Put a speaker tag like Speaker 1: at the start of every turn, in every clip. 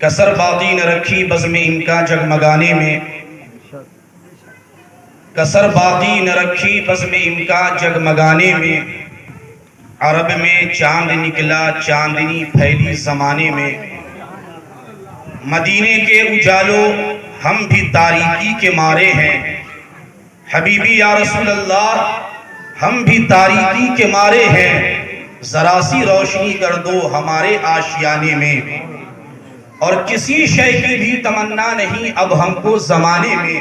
Speaker 1: کسر باقی نہ رکھی بزم امکان جگمگانے میں، کسر باقی نہ رکھی بزم امکان جگمگانے میں، عرب میں چاند نکلا چاندنی پھیلی زمانے میں، مدینے کے اجالوں ہم بھی تاریکی کے مارے ہیں، حبیبی یا رسول اللہ ہم بھی تاریکی کے مارے ہیں، ذرا سی روشنی کر دو ہمارے آشیانے میں، اور کسی شے کی بھی تمنا نہیں اب ہم کو زمانے میں،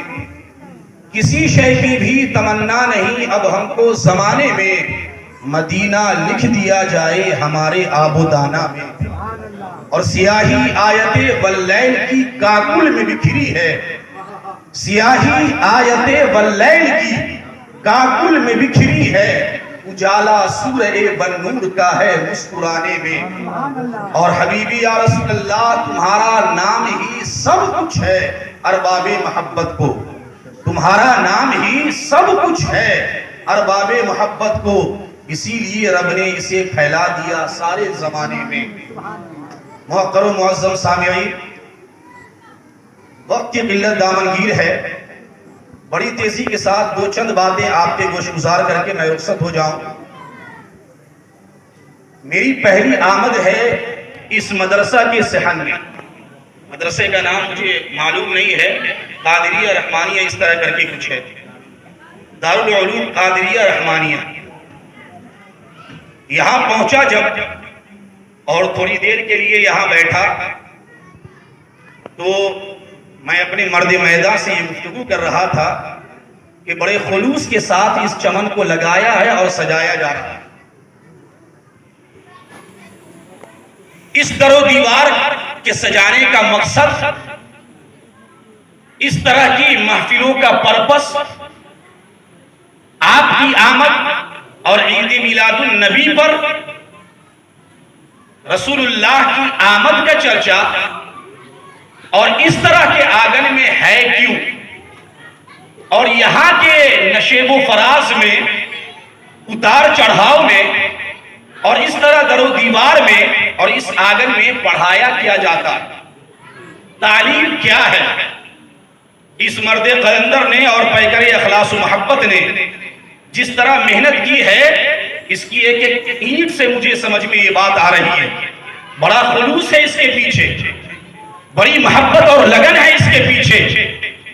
Speaker 1: کسی شے کی بھی تمنا نہیں اب ہم کو زمانے میں، مدینہ لکھ دیا جائے ہمارے آب و دانہ میں، اور سیاہی آیت واللیل کی کاکل میں بکھری ہے، سیاہی آیت واللیل کی کاکل میں بکھری ہے، اجالا سورہ والنور کا ہے مسکرانے میں، اور حبیبی یا رسول اللہ تمہارا نام ہی سب کچھ ہے ارباب محبت کو، تمہارا نام ہی سب کچھ ہے ارباب محبت کو، اسی لیے رب نے اسے پھیلا دیا سارے زمانے میں۔ محترم و معظم سامعین، وقت کی قلت دامنگیر ہے، بڑی تیزی کے ساتھ دو چند باتیں آپ کے گوش گزار کر کے میں رخصت ہو جاؤں۔ میری پہلی آمد ہے اس مدرسہ کے صحن میں، مدرسے کا نام مجھے معلوم نہیں ہے، قادریہ رحمانیہ اس طرح کر کے کچھ ہے، دارالعلوم قادریہ رحمانیہ۔ یہاں پہنچا جب اور تھوڑی دیر کے لیے یہاں بیٹھا تو میں اپنے مرد میدان سے یہ گفتگو کر رہا تھا کہ بڑے خلوص کے ساتھ اس چمن کو لگایا ہے اور سجایا جا رہا ہے۔ اس در و دیوار کے سجانے کا مقصد، اس طرح کی محفلوں کا پرپس، آپ کی آمد اور عید میلاد النبی پر رسول اللہ کی آمد کا چرچا اور اس طرح کے آنگن میں ہے کیوں، اور یہاں کے نشیب و فراز میں، اتار چڑھاؤ میں، اور اس طرح در و دیوار میں اور اس آنگن میں پڑھایا کیا جاتا ہے، تعلیم کیا ہے۔ اس مرد قلندر نے اور پیکر اخلاص و محبت نے جس طرح محنت کی ہے، اس کی ایک ایک اینٹ سے مجھے سمجھ میں یہ بات آ رہی ہے، بڑا خلوص ہے اس کے پیچھے، بڑی محبت اور لگن ہے اس کے پیچھے۔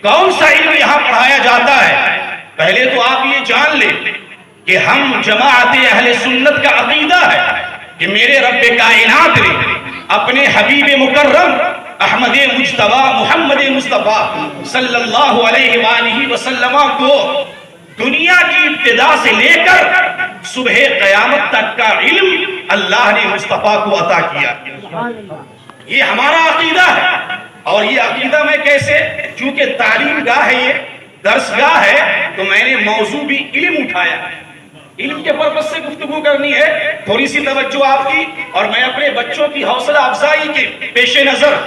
Speaker 1: کون سا علم یہاں پڑھایا جاتا ہے؟ پہلے تو آپ یہ جان لیں کہ ہم جماعت اہل سنت کا عقیدہ ہے کہ میرے رب کائنات نے اپنے حبیب مکرم احمد مجتبی محمد مصطفیٰ صلی اللہ علیہ وآلہ وسلم کو دنیا کی ابتدا سے لے کر صبح قیامت تک کا علم اللہ نے مصطفیٰ کو عطا کیا۔ یہ ہمارا عقیدہ ہے، اور یہ عقیدہ میں کیسے، چونکہ تعلیم گاہ ہے، یہ درس گاہ ہے، تو میں نے موضوع بھی علم اٹھایا، علم کے پرپس سے گفتگو کرنی ہے۔ تھوڑی سی توجہ آپ کی، اور میں اپنے بچوں کی حوصلہ افزائی کے پیش نظر،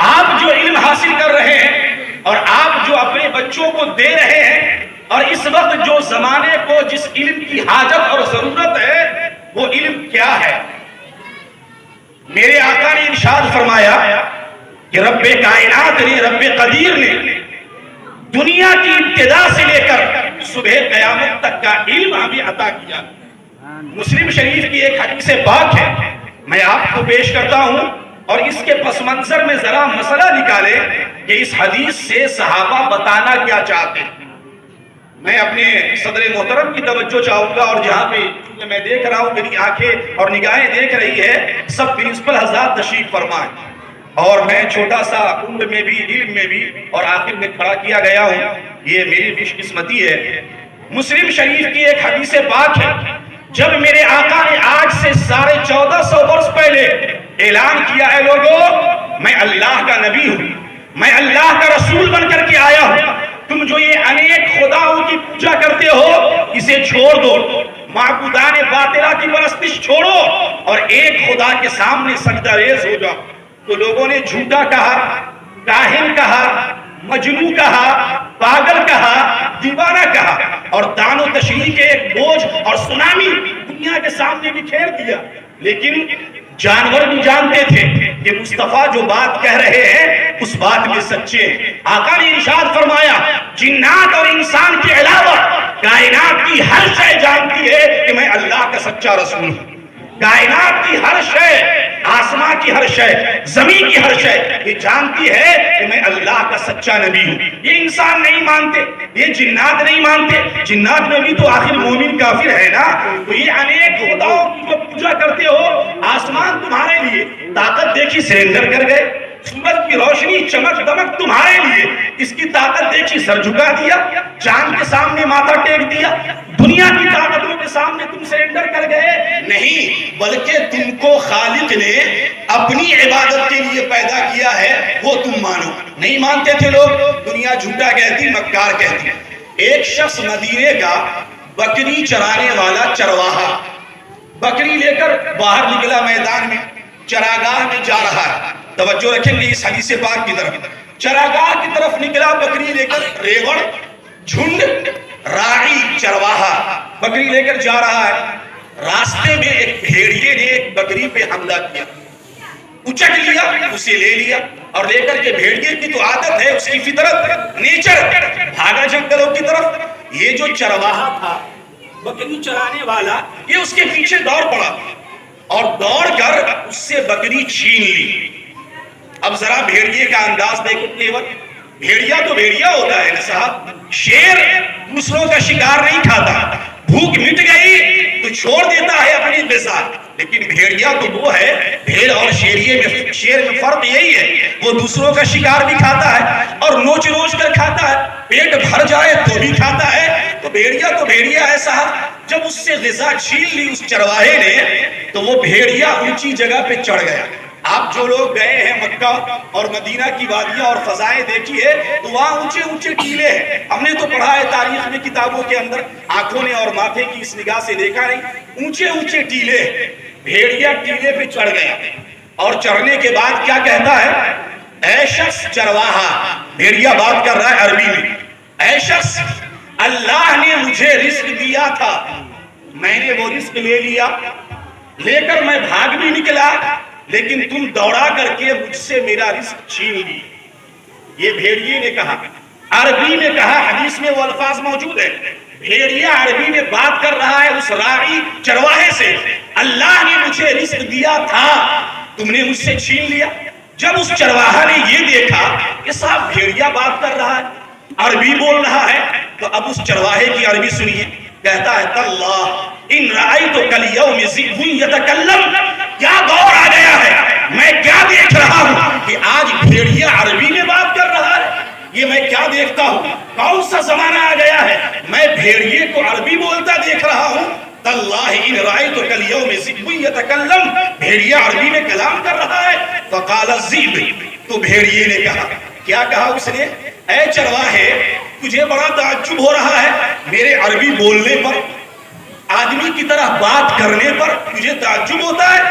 Speaker 1: آپ جو علم حاصل کر رہے ہیں اور آپ جو اپنے بچوں کو دے رہے ہیں، اور اس وقت جو زمانے کو جس علم کی حاجت اور ضرورت ہے، وہ علم کیا ہے؟ میرے آقا نے ارشاد فرمایا کہ رب کائنات نے، رب قدیر نے دنیا کی ابتدا سے لے کر صبح قیامت تک کا علم ہمیں عطا کیا۔ مسلم شریف کی ایک حدیث پاک ہے، میں آپ کو پیش کرتا ہوں، اور اس کے پس منظر میں ذرا مسئلہ نکالے کہ اس حدیث سے صحابہ بتانا کیا چاہتے ہیں۔ میں اپنے صدر محترم کی توجہ چاہوں گا، اور جہاں پہ میں دیکھ رہا ہوں میری آنکھیں اور نگاہیں دیکھ رہی ہے، سب پرنسپل حضرات تشریف فرمائیں، اور میں چھوٹا سا عمر میں بھی، علم میں بھی، اور آخر میں کھڑا کیا گیا ہوں، یہ میری خوش قسمتی ہے۔ مسلم شریف کی ایک حدیث پاک ہے، جب میرے آقا نے آج سے 1450 برس پہلے اعلان کیا ہے، لوگوں میں اللہ کا نبی ہوں، میں اللہ کا رسول بن کر کے آیا ہوں، تم جو یہ انیک خداؤں کی پوجا کرتے ہو اسے چھوڑ دو، معبودان باطلہ کی پرستش چھوڑو اور ایک خدا کے سامنے سجدہ ریز ہو جاؤ۔ تو لوگوں نے جھوٹا کہا، کاہن کہا، مجنون کہا، پاگل کہا، دیوانہ کہا، اور دان و تشریح کے ایک بوجھ اور سونامی دنیا کے سامنے بکھیر دیا۔ لیکن جانور بھی جانتے تھے کہ مصطفیٰ جو بات کہہ رہے ہیں اس بات میں سچے ہیں۔ آقا نے ارشاد فرمایا جنات اور انسان کے علاوہ کائنات کی ہر شے جانتی ہے کہ میں اللہ کا سچا رسول ہوں۔ کائنات کی ہر شے، آسمان کی ہر شے، زمین کی ہر شے یہ جانتی ہے کہ میں اللہ کا سچا نبی ہوں۔ یہ انسان نہیں مانتے، یہ جنات نہیں مانتے۔ جنات میں بھی تو آخر مومن کافر ہے نا۔ تو یہ انیک خداؤں کی جو پوجا کرتے ہو، آسمان تمہارے لیے طاقت دیکھی سرنڈر کر گئے، سورج کی روشنی چمک دمک تمہارے لیے اس کی طاقت دیکھی سر جھکا دیا، چاند کے سامنے ماتھا ٹیک دیا، دنیا کی طاقتوں کے سامنے تم سرنڈر کر گئے نہیں، بلکہ تم کو خالق نے اپنی عبادت کے لیے پیدا کیا ہے، وہ تم مانو۔ نہیں مانتے تھے لوگ، دنیا جھوٹا کہتی، مکار کہتی۔ ایک شخص مدینے کا بکری چرانے والا چرواہا بکری لے کر باہر نکلا، میدان میں چراگاہ میں جا رہا ہے۔ توجہ رکھیں گے اس حدیث پاک کی طرف۔ چراگاہ کی طرف نکلا بکری لے کر، ریوڑ جھنڈ راعی چرواہا بکری لے کر جا رہا ہے۔ راستے میں ایک بھیڑیے نے ایک بکری پہ حملہ کیا، اچک لیا، اسے لے لیا اور لے کر کے، بھیڑیے کی تو عادت ہے، اس کی فطرت، نیچر، بھاگا جنگلوں کی طرف۔ یہ جو چرواہا تھا، بکری چرانے والا، یہ اس کے پیچھے دوڑ پڑا اور دوڑ کر اس سے بکری چھین لی۔ اب ذرا بھیڑیے کا انداز دیکھو تیور، بھیڑیا تو بھیڑیا ہوتا ہے نا صاحب، شیر دوسروں کا شکار نہیں کھاتا، بھوک مٹ گئی تو چھوڑ دیتا ہے اپنی غذا، لیکن بھیڑیا تو وہ ہے، بھیڑ اور شیر میں فرق یہی ہے، وہ دوسروں کا شکار بھی کھاتا ہے اور نوچ نوچ کر کھاتا ہے، پیٹ بھر جائے تو بھی کھاتا ہے۔ تو بھیڑیا ہے صاحب۔ جب اس سے غذا چھین لی اس چرواہے نے تو وہ بھیڑیا اونچی جگہ پہ چڑھ گیا۔ آپ جو لوگ گئے ہیں مکہ اور مدینہ کی وادیاں اور فضائیں دیکھی ہے تو وہاں اونچے اونچے ٹیلے ہیں، ہم نے تو پڑھا ہے تاریخ میں کتابوں کے اندر، آنکھوں نے اور ماتھے کی اس نگاہ سے دیکھا نہیں، اونچے اونچے ٹیلے۔ بھیڑیا ٹیلے پہ چڑھ گیا اور چڑھنے کے بعد کیا کہتا ہے، اے شخص چرواہا، بھیڑیا بات کر رہا ہے عربی میں، اے شخص اللہ نے مجھے رزق دیا تھا، میں نے وہ رزق لے لیا، لے کر میں بھاگ بھی نکلا، لیکن تم دوڑا کر کے مجھ سے میرا رزق چھین لی۔ یہ بھیڑیے نے کہا، عربی میں کہا، حدیث میں وہ الفاظ موجود ہے، بھیڑیا عربی میں بات کر رہا ہے اس راعی چرواہے سے، اللہ نے مجھے رزق دیا تھا، تم نے مجھ سے چھین لیا۔ جب اس چرواہا نے یہ دیکھا کہ صاحب بھیڑیا بات کر رہا ہے، عربی بول رہا ہے، تو اب اس چرواہے کی عربی سنیے، کہتا ہے تاللہ ان رأیت کالیوم ذئب یتکلم، کیا دور آ گیا ہے، میں کیا دیکھ رہا ہوں کہ آج بھیڑیا عربی میں بات کر رہا ہے، یہ میں کیا دیکھتا ہوں، کون سا زمانہ آ گیا ہے، میں بھیڑیے کو عربی بولتا دیکھ رہا ہوں۔ تاللہ ان رأیت کالیوم ذئب یتکلم، بھیڑیا عربی میں کلام کر رہا ہے۔ فقال الذئب، تو بھیڑیے نے کہا، کیا کہا اس نے، اے چرواہے تجھے بڑا تعجب ہو رہا ہے میرے عربی بولنے پر، آدمی کی طرح بات کرنے پر تجھے تعجب ہوتا ہے،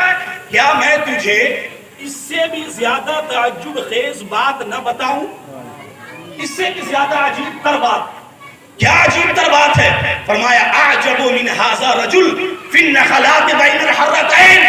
Speaker 1: کیا میں تجھے اس سے بھی زیادہ تعجب خیز بات نہ بتاؤں، اس سے بھی زیادہ عجیب تر بات، کیا عجیب تر بات ہے؟ فرمایا اعجب من ھذا رجل فی النخلات بین الحرتین،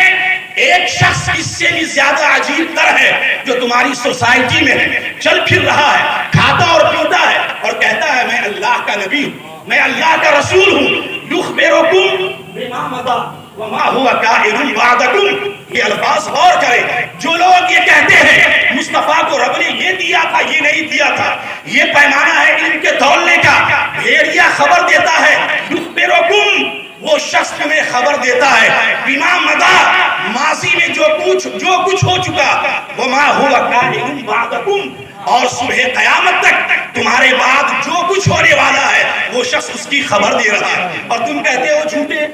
Speaker 1: ایک شخص اس سے بھی زیادہ عجیب تر ہے جو تمہاری سوسائٹی میں چل پھر رہا ہے، کھاتا اور پیتا ہے اور کہتا ہے میں اللہ کا نبی ہوں، میں اللہ کا رسول ہوں، یخبرکم بما مضی وما هو کائن بعدکم۔ یہ الفاظ غور کریں، جو لوگ یہ کہتے ہیں مصطفیٰ کو رب نے یہ دیا تھا یہ نہیں دیا تھا، یہ پیمانہ ہے علم کے تولنے کا، بھیڑیا خبر دیتا ہے، یخبرکم، وہ شخص تمہیں خبر دیتا ہے، بما مضی، ماضی میں جو کچھ ہو چکا، وما هو کائن بعدکم، اور صبح قیامت تک تمہارے بعد جو کچھ ہونے والا ہے وہ شخص اس کی خبر دے رہا ہے، اور تم کہتے ہو جھوٹے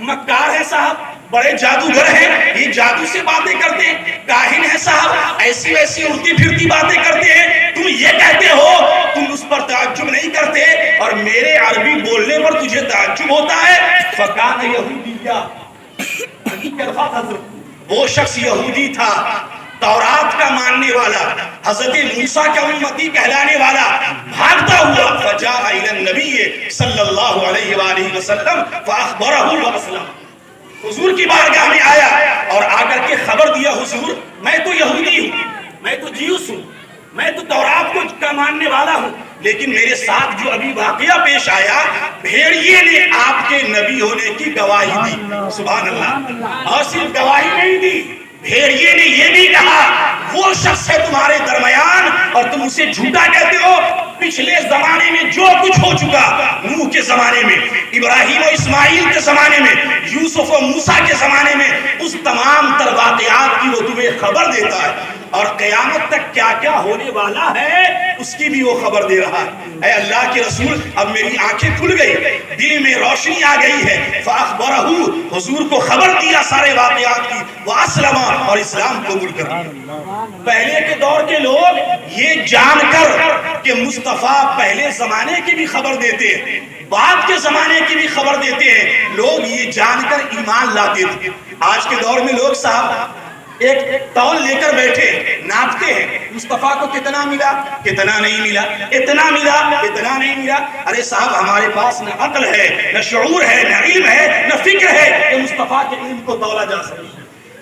Speaker 1: مکار ہیں صاحب، بڑے جادوگر ہیں، یہ جادو سے باتیں کرتے ہیں، کاہن ہیں صاحب، ایسی ویسی اڑتی پھرتی باتیں کرتے ہیں، تم یہ کہتے ہو، تم اس پر تعجب نہیں کرتے اور میرے عربی بولنے پر تجھے تعجب ہوتا ہے۔ فکان یہودیہ، وہ شخص یہودی تھا، تورات کا ماننے والا، حضرت موسیٰ کا امتی کہلانے والا، بھاگتا ہوا فجاء الی النبی صلی اللہ علیہ وآلہ وسلم فاخبرہ واسلم، حضور کی بارگاہ میں آیا اور آ کر کے کے خبر دیا حضور میں تو یہودی ہوں، میں تو جیوس ہوں، میں تو تورات کو کا ماننے والا ہوں، لیکن میرے ساتھ جو ابھی واقعہ پیش آیا، بھیڑیے نے آپ کے نبی ہونے کی گواہی دی، سبحان اللہ، اور صرف گواہی نہیں دی، بھیڑیے نے یہ بھی کہا وہ شخص ہے تمہارے درمیان اور تم اسے جھوٹا کہتے ہو، پچھلے زمانے میں جو کچھ ہو چکا، نوح کے زمانے میں، ابراہیم و اسماعیل کے زمانے میں، یوسف و موسیٰ کے زمانے میں، اس تمام تر واقعات کی وہ تمہیں خبر دیتا ہے، اور قیامت تک کیا کیا ہونے والا ہے اس کی بھی وہ خبر دے رہا ہے۔ اے اللہ کے رسول، اب میری آنکھیں کھل گئی، دل میں روشنی آ گئی ہے، فَأَخْبَرَهُ، حضور کو خبر دیا سارے واقعات کی، وَأَسْلَمَ، اور اسلام قبول کر لیا۔ پہلے کے دور کے لوگ یہ جان کر کہ مصطفیٰ پہلے زمانے کی بھی خبر دیتے ہیں، بعد کے زمانے کی بھی خبر دیتے ہیں، لوگ یہ جان کر ایمان لاتے تھے۔ آج کے دور میں لوگ صاحب ایک تول لے کر بیٹھے ناپتے ہیں، مصطفیٰ کو کتنا ملا، کتنا نہیں ملا، اتنا ملا، اتنا نہیں ملا۔ ارے صاحب ہمارے پاس نہ عقل ہے، نہ شعور ہے، نہ علم ہے، نہ فکر ہے کہ مصطفیٰ کے علم کو تولا جا سکے۔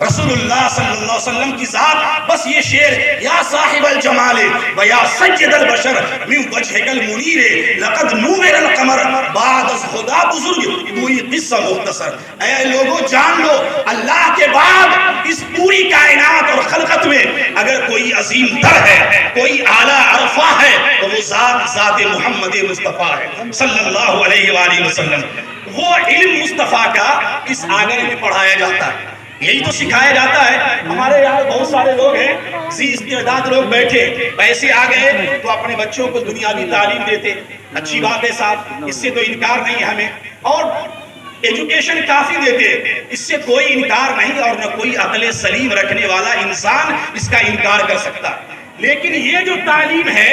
Speaker 1: رسول اللہ صلی اللہ علیہ وسلم کی ذات، بس یہ شعر، یا صاحب الجمال و یا سید البشر من وجہک المنیر لقد نور القمر بعد از خدا بزرگ کوئی قصہ مختصر۔ اے لوگوں جان لو، اللہ کے بعد اس پوری کائنات اور خلقت میں اگر کوئی عظیم تر ہے، کوئی اعلیٰ عرفہ ہے، تو وہ ذات محمد مصطفیٰ ہے صلی اللہ علیہ وآلہ وسلم۔ وہ علم مصطفیٰ کا اس آنگن میں پڑھایا جاتا ہے، یہی تو سکھایا جاتا ہے۔ ہمارے یہاں بہت سارے لوگ ہیں، ذی استعداد لوگ بیٹھے، پیسے آ گئے تو اپنے بچوں کو دنیاوی تعلیم دیتے، اچھی بات ہے صاحب، اس سے تو انکار نہیں ہمیں، اور ایجوکیشن کافی دیتے، اس سے کوئی انکار نہیں، اور نہ کوئی عقل سلیم رکھنے والا انسان اس کا انکار کر سکتا۔ لیکن یہ جو تعلیم ہے،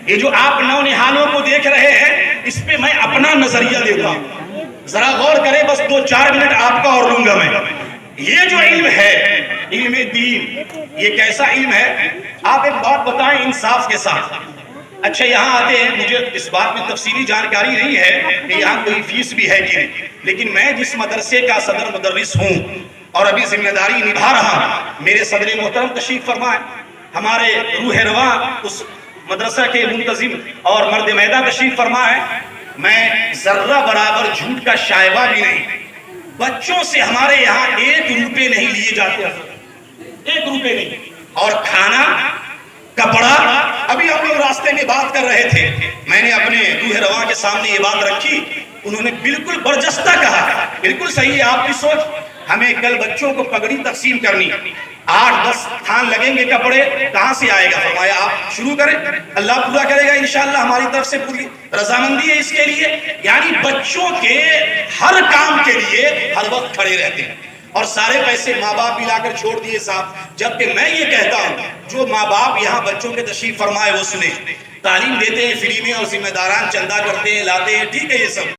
Speaker 1: یہ جو آپ نونہالوں کو دیکھ رہے ہیں، اس پہ میں اپنا نظریہ دیتا ہوں، ذرا غور کریں، بس 2-4 منٹ آپ کا اور لوں گا میں۔ یہ جو علم ہے، علم دین، یہ کیسا علم ہے؟ آپ ایک بات بتائیں انصاف کے ساتھ۔ اچھا یہاں آتے ہیں، مجھے اس بات میں تفصیلی جانکاری نہیں ہے کہ یہاں کوئی فیس بھی ہے کہ نہیں، لیکن میں جس مدرسے کا صدر مدرس ہوں اور ابھی ذمہ داری نبھا رہا ہوں، میرے صدر محترم تشریف فرمائے، ہمارے روح رواں اس مدرسہ کے منتظم اور مرد میدہ تشریف فرمائے، میں ذرہ برابر جھوٹ کا شائبہ بھی نہیں، بچوں سے ہمارے یہاں 1 روپے نہیں لیے جاتے، 1 روپے نہیں، اور کھانا، کپڑا، ابھی ہم لوگ راستے میں بات کر رہے تھے، میں نے اپنے روح رواں کے سامنے یہ بات رکھی، انہوں نے بالکل برجستہ کہا، بالکل صحیح ہے آپ کی سوچ، ہمیں کل بچوں کو پگڑی تقسیم کرنی، 8-10 تھان لگیں گے کپڑے، کہاں سے آئے گا؟ فرمایا آپ شروع کریں، اللہ پورا کرے گا انشاءاللہ، ہماری طرف سے پوری رضامندی ہے اس کے لیے۔ یعنی بچوں کے ہر کام کے لیے ہر وقت کھڑے رہتے ہیں، اور سارے پیسے ماں باپ بھی لا کر چھوڑ دیے صاحب، جبکہ میں یہ کہتا ہوں جو ماں باپ یہاں بچوں کے تشریف فرمائے وہ سنیں، تعلیم دیتے ہیں فری میں اور ذمہ داران چندہ کرتے ہیں، لاتے ہیں، ٹھیک ہے یہ سب